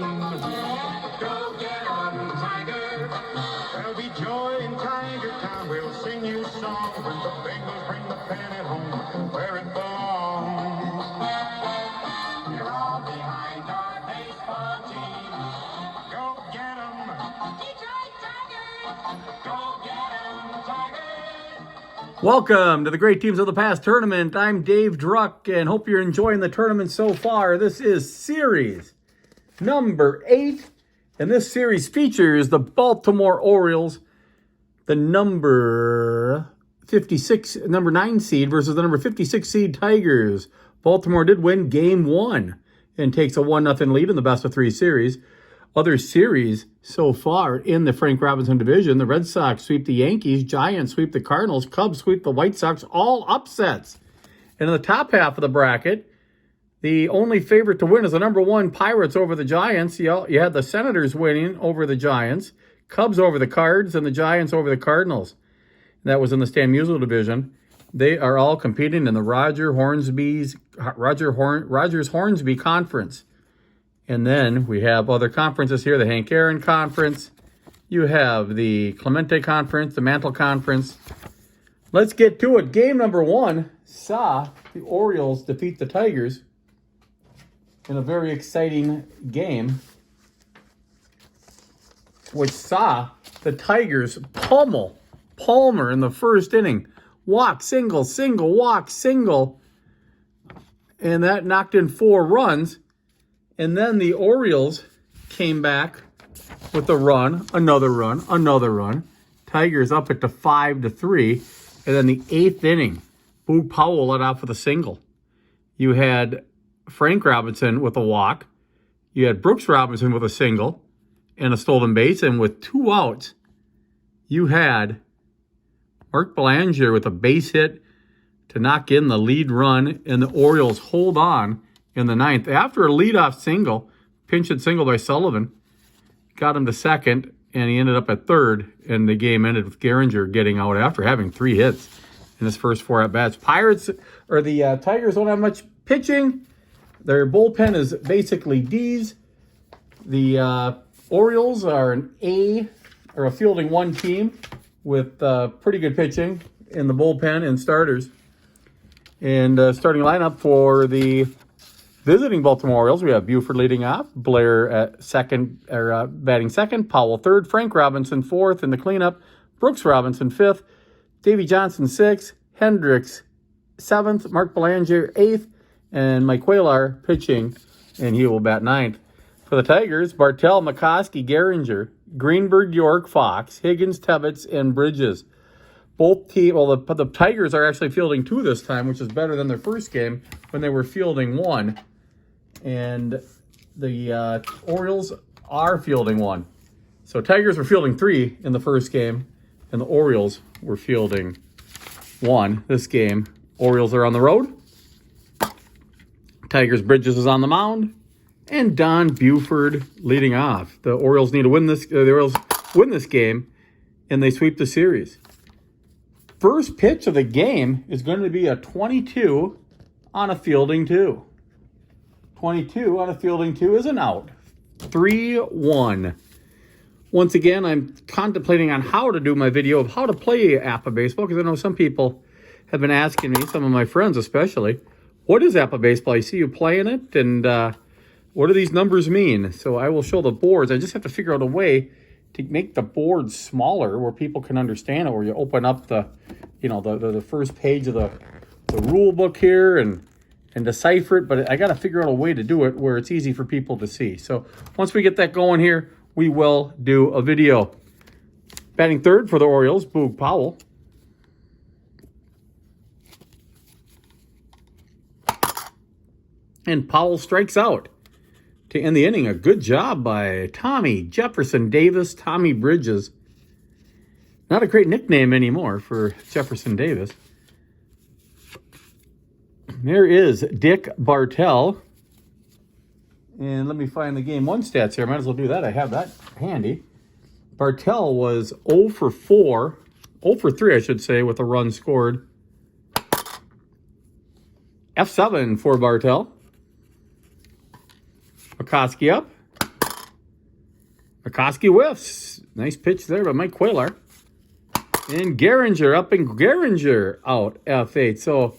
Go get 'em, Tiger. There'll be joy in Tiger Town. We'll sing you a song when the Bengals bring the pennant home where it belongs. You're all behind our baseball team. Go get 'em. Detroit Tigers. Go get 'em, Tigers. Welcome to the Great Teams of the Past tournament. I'm Dave Druck and hope you're enjoying the tournament so far. This is series number 8, and this series features the Baltimore Orioles, the number 9 seed versus the number 56 seed Tigers. Baltimore did win game 1 and takes a 1-0 lead in the best of 3 series. Other series so far in the Frank Robinson division: the Red Sox sweep the Yankees, Giants sweep the Cardinals, Cubs sweep the White Sox, all upsets. And in the top half of the bracket, the only favorite to win is the number 1 Pirates over the Giants. You had the Senators winning over the Giants, Cubs over the Cards, and the Giants over the Cardinals. That was in the Stan Musial division. They are all competing in the Rogers Hornsby Conference. And then we have other conferences here: the Hank Aaron Conference. You have the Clemente Conference, the Mantle Conference. Let's get to it. Game number 1 saw the Orioles defeat the Tigers in a very exciting game, which saw the Tigers pummel Palmer in the first inning. Walk, single, single, walk, single. And that knocked in 4 runs. And then the Orioles came back with a run, another run, another run. Tigers up it to 5-3. And then the 8th inning, Boog Powell let off with a single. You had Frank Robinson with a walk. You had Brooks Robinson with a single and a stolen base. And with 2 outs, you had Mark Belanger with a base hit to knock in the lead run. And the Orioles hold on in the 9th. After a leadoff single, pinch hit single by Sullivan, got him to second, and he ended up at third. And the game ended with Gehringer getting out after having 3 hits in his first 4 at-bats. Tigers don't have much pitching. Their bullpen is basically D's. The Orioles are a fielding 1 team with pretty good pitching in the bullpen and starters. And starting lineup for the visiting Baltimore Orioles, we have Buford leading off, Blair at batting second, Powell third, Frank Robinson fourth in the cleanup, Brooks Robinson fifth, Davy Johnson sixth, Hendricks seventh, Mark Belanger eighth, and Mike Cuellar pitching, and he will bat ninth. For the Tigers, Bartell, McCoskey, Gehringer, Greenberg, York, Fox, Higgins, Tebbets, and Bridges. Both teams, the Tigers are actually fielding 2 this time, which is better than their first game when they were fielding 1. And the Orioles are fielding 1. So Tigers were fielding 3 in the first game, and the Orioles were fielding 1 this game. Orioles are on the road. Tigers Bridges is on the mound, and Don Buford leading off. The Orioles need to win this. The Orioles win this game, and they sweep the series. First pitch of the game is going to be a 22 on a fielding 2. 22 on a fielding 2 is an out. 3-1. Once again, I'm contemplating on how to do my video of how to play APBA baseball, because I know some people have been asking me, some of my friends especially, what is APBA baseball? I see you playing it, and what do these numbers mean? So I will show the boards. I just have to figure out a way to make the boards smaller where people can understand it, where you open up the first page of the rule book here and decipher it. But I got to figure out a way to do it where it's easy for people to see. So once we get that going here, we will do a video. Batting third for the Orioles, Boog Powell. And Powell strikes out to end the inning. A good job by Tommy Jefferson Davis, Tommy Bridges. Not a great nickname anymore for Jefferson Davis. There is Dick Bartell. And let me find the game 1 stats here. Might as well do that. I have that handy. Bartell was 0 for 3, I should say, with a run scored. F7 for Bartell. McCoskey up. McCoskey whiffs. Nice pitch there by Mike Cuellar. And Gehringer up and Gehringer out, F8. So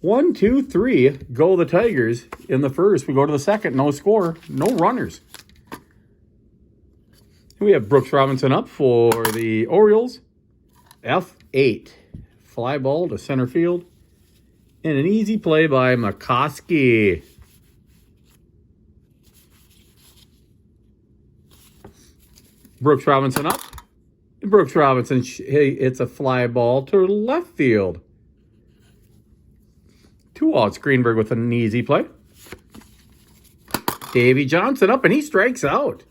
1, 2, 3 go the Tigers in the first. We go to the second, no score, no runners. We have Brooks Robinson up for the Orioles. F8. Fly ball to center field. And an easy play by McCoskey. Brooks Robinson up. And Brooks Robinson, it's a fly ball to left field. 2 outs. Greenberg with an easy play. Davey Johnson up, and he strikes out.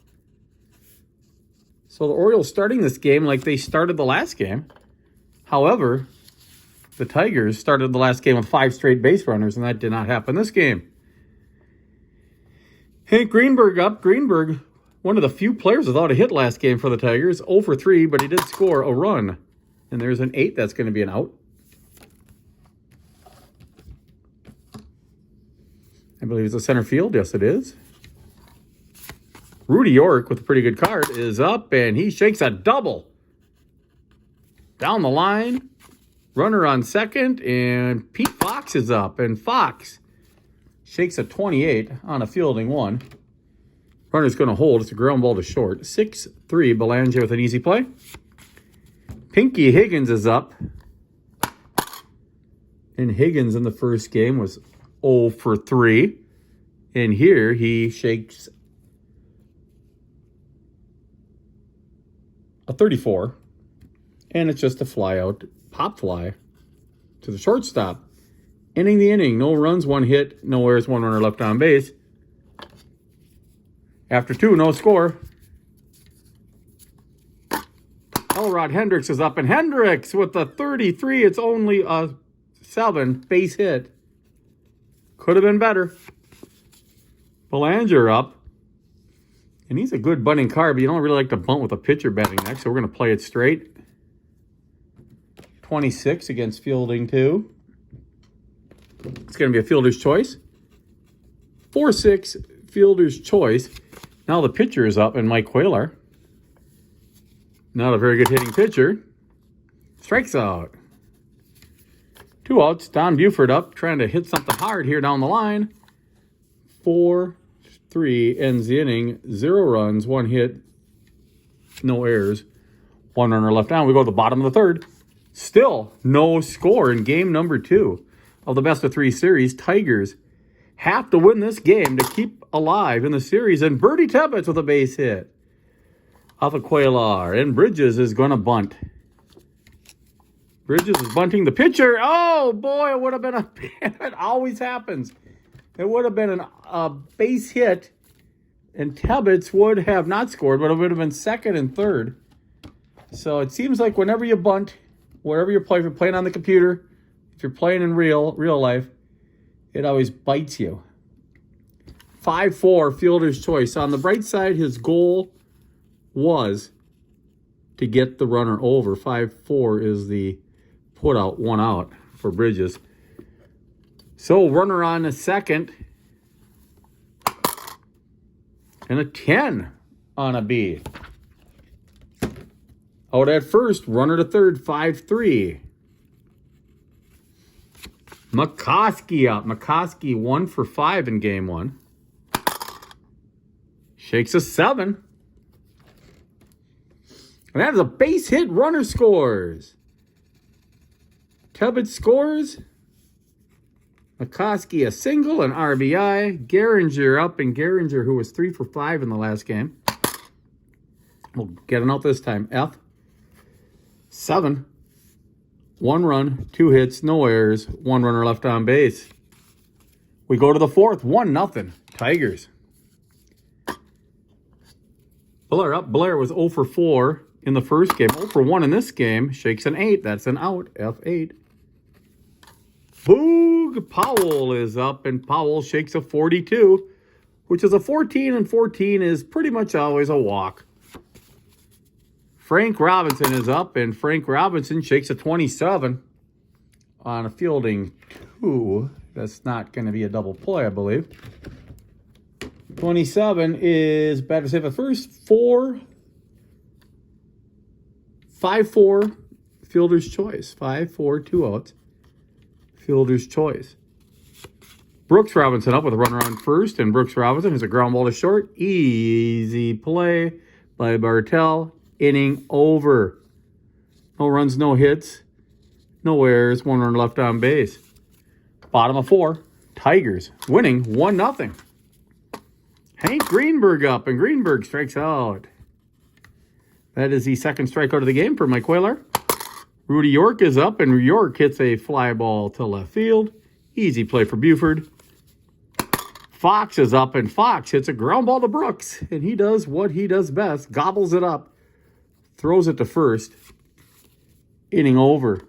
So the Orioles starting this game like they started the last game. However, the Tigers started the last game with 5 straight base runners, and that did not happen this game. Hank Greenberg up. Greenberg, one of the few players without a hit last game for the Tigers. 0 for 3, but he did score a run. And there's an 8 that's going to be an out. I believe it's a center field. Yes, it is. Rudy York with a pretty good card is up, and he shakes a double. Down the line. Runner on second, and Pete Fox is up. And Fox shakes a 28 on a fielding one. Runner's going to hold. It's a ground ball to short. 6-3, Belanger with an easy play. Pinky Higgins is up. And Higgins in the first game was 0 for 3. And here he shakes a 34. And it's just a fly out, pop fly to the shortstop. Ending the inning. No runs, 1 hit, no errors, 1 runner left on base. After 2, no score. Elrod Hendricks is up, and Hendricks with the 33. It's only a 7 base hit. Could have been better. Belanger up. And he's a good bunting card, but you don't really like to bunt with a pitcher batting next, so we're going to play it straight. 26 against fielding 2. It's going to be a fielder's choice. 4-6, fielder's choice. Now the pitcher is up, and Mike Cuellar. Not a very good hitting pitcher. Strikes out. 2 outs. Don Buford up, trying to hit something hard here down the line. 4-3 ends the inning. 0 runs, 1 hit, no errors. 1 runner left on. We go to the bottom of the third. Still no score in game number 2 of the best of 3 series. Tigers have to win this game to keep alive in the series. And Bertie Tebbets with a base hit off of Cuellar. And Bridges is going to bunt. Bridges is bunting the pitcher. Oh, boy, it would have been it always happens. It would have been a base hit, and Tebbets would have not scored, but it would have been second and third. So it seems like whenever you bunt, wherever you play, if you're playing on the computer, if you're playing in real life, it always bites you. 5-4, fielder's choice. On the bright side, his goal was to get the runner over. 5-4 is the put out, 1 out for Bridges. So runner on a second. And a 10 on a B. Out at first, runner to third, 5-3. McCoskey up. McCoskey 1 for 5 in game 1. Shakes a 7. And that is a base hit. Runner scores. Tebbets scores. McCoskey a single, an RBI. Gehringer up, and Gehringer, who was 3 for 5 in the last game, will get an out this time. F7. 1 run, 2 hits, no errors, 1 runner left on base. We go to the fourth, 1-0 Tigers. Blair up. Blair was 0 for 4 in the first game. 0 for 1 in this game. Shakes an 8. That's an out. F8. Boog Powell is up, and Powell shakes a 42, which is a 14, and 14 is pretty much always a walk. Frank Robinson is up, and Frank Robinson shakes a 27 on a fielding 2. That's not going to be a double play, I believe. 27 is batter save at first. 5-4, fielder's choice. 5-4, 2 outs. Fielder's choice. Brooks Robinson up with a runner on first, and Brooks Robinson is a ground ball to short. Easy play by Bartell. Inning over. No runs, no hits, no errors. 1 run left on base. Bottom of 4. Tigers winning 1-0. Hank Greenberg up, and Greenberg strikes out. That is the second strikeout of the game for Mike Cuellar. Rudy York is up, and York hits a fly ball to left field. Easy play for Buford. Fox is up, and Fox hits a ground ball to Brooks, and he does what he does best. Gobbles it up, throws it to first. Inning over.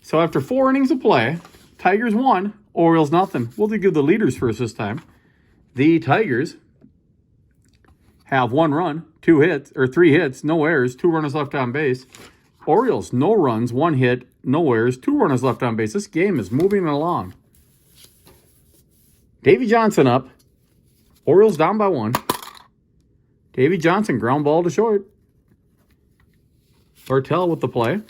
So after 4 innings of play, Tigers 1, Orioles nothing. We'll do the leaders first this time. The Tigers have 1 run, 3 hits, no errors, 2 runners left on base. Orioles, no runs, 1 hit, no errors, 2 runners left on base. This game is moving along. Davy Johnson up. Orioles down by 1. Davy Johnson, ground ball to short. Bartell with the play.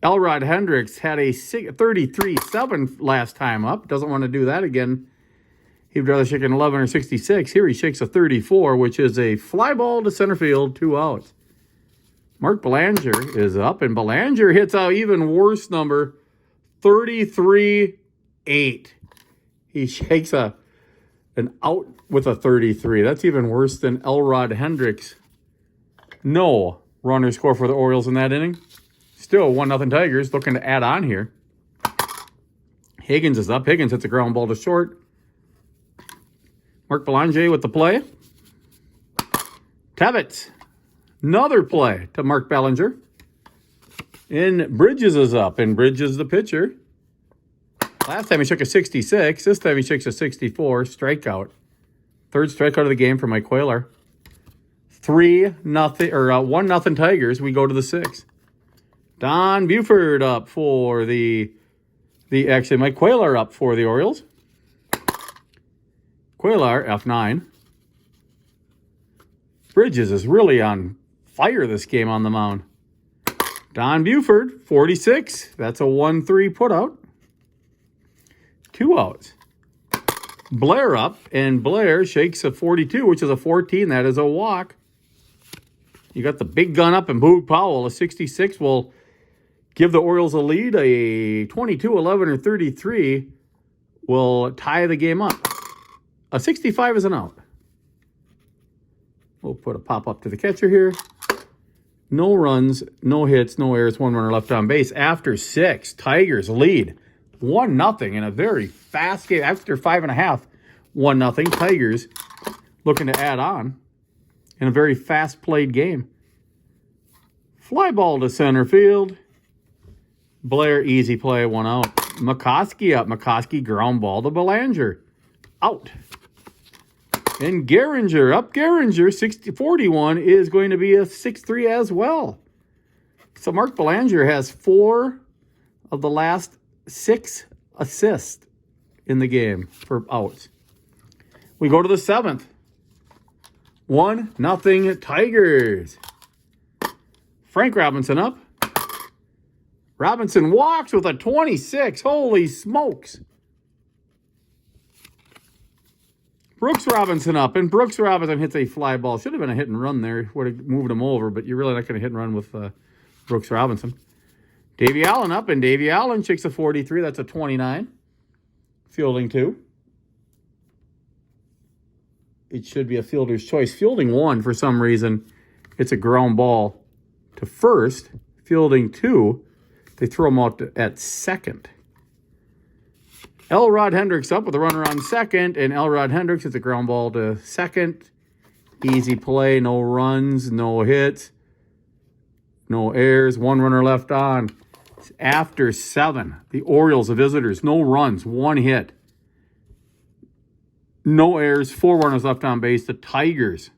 Elrod Hendricks had a 33-7 last time up. Doesn't want to do that again. He'd rather shake an 11 or 66. Here he shakes a 34, which is a fly ball to center field, 2 outs. Mark Belanger is up, and Belanger hits out even worse number, 33-8. He shakes an out with a 33. That's even worse than Elrod Hendricks. No runner score for the Orioles in that inning. Still 1-0 Tigers, looking to add on here. Higgins is up. Higgins hits a ground ball to short. Mark Belanger with the play. Tebbets. Another play to Mark Bellinger. And Bridges is up. And Bridges the pitcher. Last time he shook a 66. This time he shakes a 64. Strikeout. Third strikeout of the game for Mike Cuellar. 1-0 Tigers. We go to the 6th. Don Buford up for Mike Cuellar up for the Orioles. Cuellar, F9. Bridges is really on fire this game on the mound. Don Buford, 46. That's a 1-3 putout. 2 outs. Blair up, and Blair shakes a 42, which is a 14. That is a walk. You got the big gun up, and Boog Powell, a 66, will give the Orioles a lead. A 22, 11, or 33 will tie the game up. A 65 is an out. We'll put a pop-up to the catcher here. No runs, no hits, no errors, 1 runner left on base. After 6, Tigers lead 1-0 in a very fast game. After 5.5, 1-0. Tigers looking to add on in a very fast-played game. Fly ball to center field. Blair, easy play, 1 out. McCoskey up. McCoskey, ground ball to Belanger. Out. And Gehringer up. Gehringer, 41, is going to be a 6-3 as well. So Mark Belanger has 4 of the last 6 assists in the game for outs. We go to the 7th. 1-0 Tigers. Frank Robinson up. Robinson walks with a 26. Holy smokes. Brooks Robinson up, and Brooks Robinson hits a fly ball. Should have been a hit and run there. Would have moved him over, but you're really not going to hit and run with Brooks Robinson. Davy Allen up, and Davy Allen shakes a 43. That's a 29. Fielding 2. It should be a fielder's choice. Fielding 1, for some reason, it's a ground ball to first. Fielding 2, they throw him out at second. Elrod Hendricks up with a runner on second, and Elrod Hendricks hits a ground ball to second. Easy play, no runs, no hits, no errors, 1 runner left on. After 7, the Orioles, the visitors, no runs, 1 hit. No errors, 4 runners left on base. The Tigers,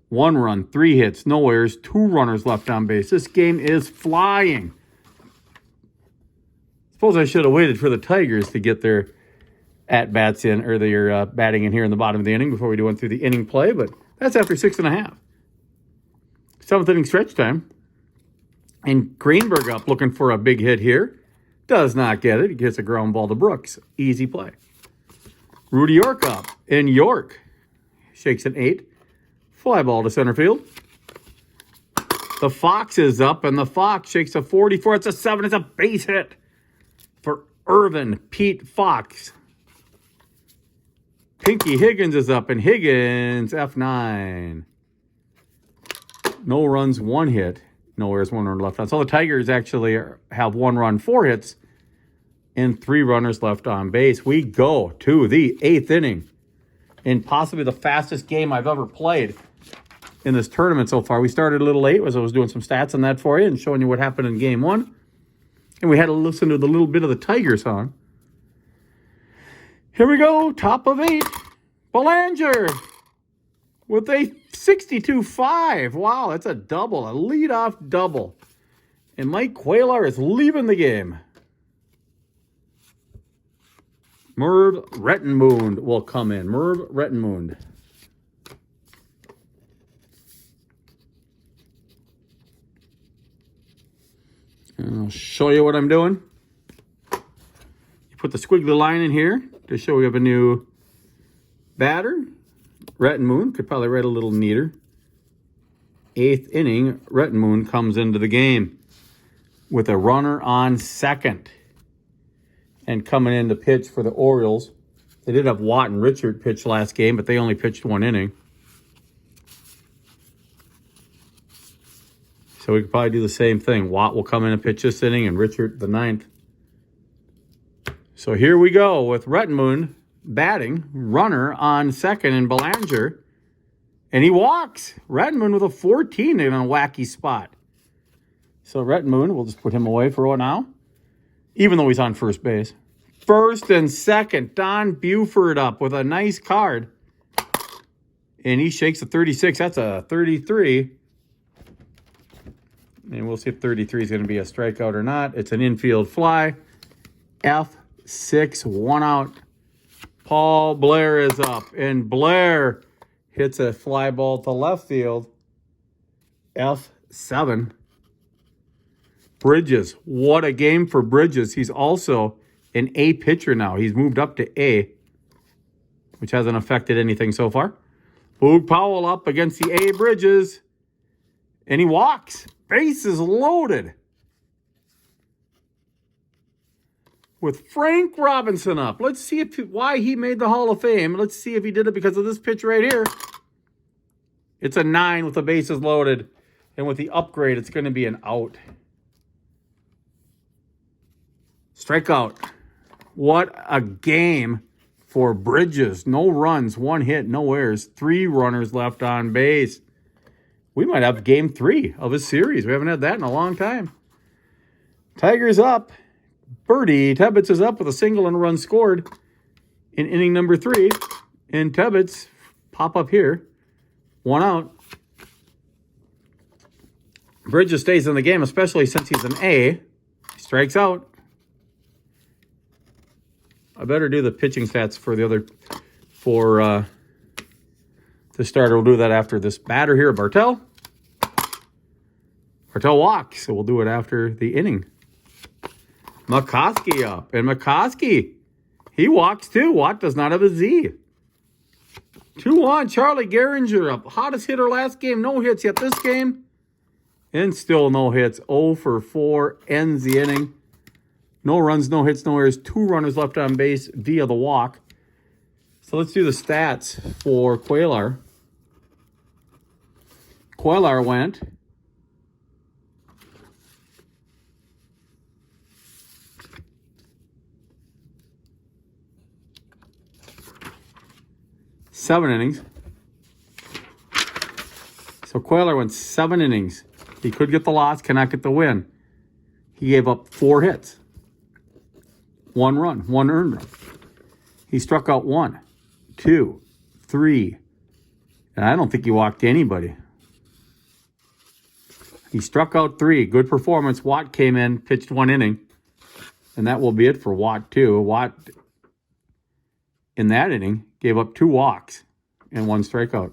1 run, 3 hits, no errors, 2 runners left on base. This game is flying. Suppose I should have waited for the Tigers to get their at-bats in, or they're batting in here in the bottom of the inning before we went through the inning play, but that's after 6.5. 7th inning stretch time. And Greenberg up looking for a big hit here. Does not get it. He gets a ground ball to Brooks. Easy play. Rudy York up. And York shakes an 8. Fly ball to center field. The Fox is up, and the Fox shakes a 44. It's a 7. It's a base hit for Irvin Pete Fox. Pinky Higgins is up, and Higgins, F9. No runs, 1 hit. No errors, 1 run left on. So the Tigers actually have 1 run, 4 hits, and 3 runners left on base. We go to the 8th inning in possibly the fastest game I've ever played in this tournament so far. We started a little late as I was doing some stats on that for you and showing you what happened in game 1. And we had to listen to the little bit of the Tiger song. Here we go, top of 8. Belanger with a 62-5. Wow, that's a double, a leadoff double. And Mike Cuellar is leaving the game. Merv Rettenmund will come in. Merv Rettenmund. And I'll show you what I'm doing. You put the squiggly line in here to show we have a new batter. Rettenmund could probably write a little neater. 8th inning, Rettenmund comes into the game with a runner on second. And coming in to pitch for the Orioles. They did have Watt and Richard pitch last game, but they only pitched 1 inning. So we could probably do the same thing. Watt will come in and pitch this inning, and Richard the 9th. So here we go with Rettenmund batting, runner on second, and Belanger. And he walks. Rettenmund with a 14 in a wacky spot. So Rettenmund, we'll just put him away for now, even though he's on first base. First and second, Don Buford up with a nice card. And he shakes a 36. That's a 33. And we'll see if 33 is going to be a strikeout or not. It's an infield fly. F6, 1 out. Paul Blair is up. And Blair hits a fly ball to left field. F7. Bridges. What a game for Bridges. He's also an A pitcher now. He's moved up to A, which hasn't affected anything so far. Boog Powell up against the A Bridges. And he walks. Base is loaded. With Frank Robinson up. Let's see why he made the Hall of Fame. Let's see if he did it because of this pitch right here. It's a 9 with the bases loaded. And with the upgrade, it's going to be an out. Strikeout. What a game for Bridges. No runs, 1 hit, no errors, 3 runners left on base. We might have game 3 of a series. We haven't had that in a long time. Tigers up. Birdie Tebbets is up with a single and a run scored in inning number 3. And Tebbets pop up here. 1 out. Bridges stays in the game, especially since he's an A. He strikes out. I better do the pitching stats for the other, for the starter. We'll do that after this batter here, Bartell. Bartell walks, so we'll do it after the inning. McCoskey up, and McCoskey, he walks too. Watt does not have a Z. 2-1, Charlie Gehringer up. Hottest hitter last game, no hits yet this game. And still no hits, 0 for 4, ends the inning. No runs, no hits, no errors. 2 runners left on base via the walk. So let's do the stats for Cuellar. Cuellar went 7 innings. So Cuellar went 7 innings. He could get the loss, cannot get the win. He gave up 4 hits. 1 run, 1 earned run. He struck out 1, 2, 3. And I don't think he walked anybody. He struck out 3. Good performance. Watt came in, pitched 1 inning. And that will be it for Watt, too. Watt in that inning, gave up 2 walks and 1 strikeout.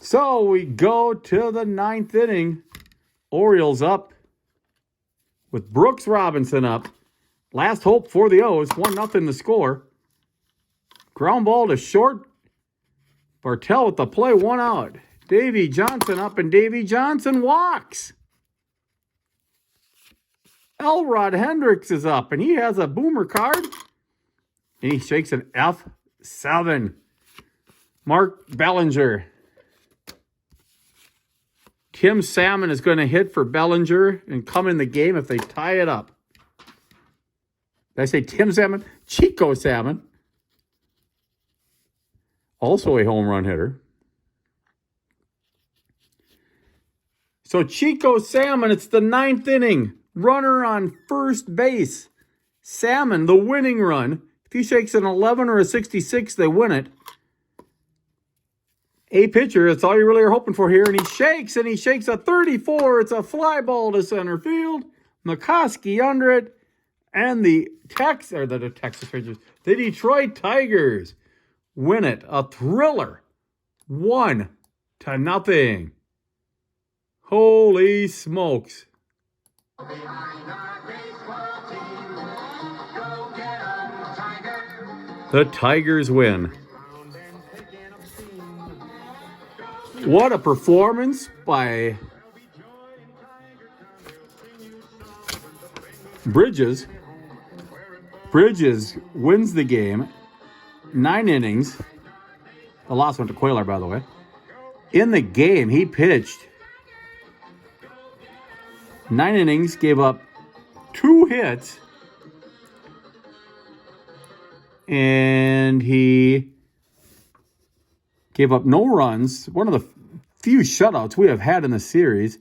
So we go to the 9th inning. Orioles up with Brooks Robinson up. Last hope for the O's. 1-0 to score. Ground ball to short. Bartell with the play, 1 out. Davy Johnson up, and Davy Johnson walks. Elrod Hendricks is up, and he has a boomer card. And he shakes an F7. Mark Bellinger. Tim Salmon is going to hit for Bellinger and come in the game if they tie it up. Did I say Tim Salmon? Chico Salmon. Also a home run hitter. So Chico Salmon, it's the 9th inning. Runner on first base. Salmon, the winning run. If he shakes an 11 or a 66, they win it. A pitcher, that's all you really are hoping for here. And he shakes a 34. It's a fly ball to center field. McCoskey under it. And the Detroit Tigers win it. A thriller. 1-0. Holy smokes. The Tigers win. What a performance by Bridges. Bridges wins the game. 9 innings. The loss went to Cuellar, by the way. In the game, he pitched 9 innings, gave up 2 hits, and he gave up no runs. One of the few shutouts we have had in the series.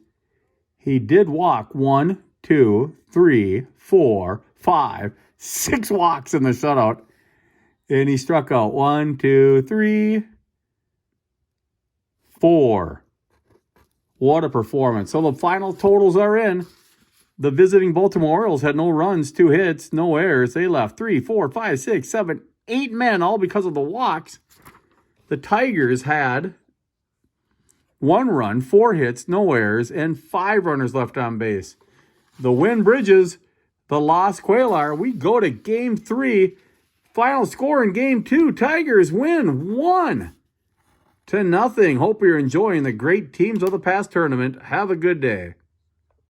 He did walk 1, 2, 3, 4, 5, 6 walks in the shutout. And he struck out 1, 2, 3, 4. What a performance. So the final totals are in. The visiting Baltimore Orioles had no runs, 2 hits, no errors. They left 3, 4, 5, 6, 7, 8 men, all because of the walks. The Tigers had 1 run, 4 hits, no errors, and 5 runners left on base. The win, Bridges. The loss, Cuellar. We go to Game 3. Final score in Game 2. Tigers win 1-0. Hope you're enjoying the great teams of the past tournament. Have a good day.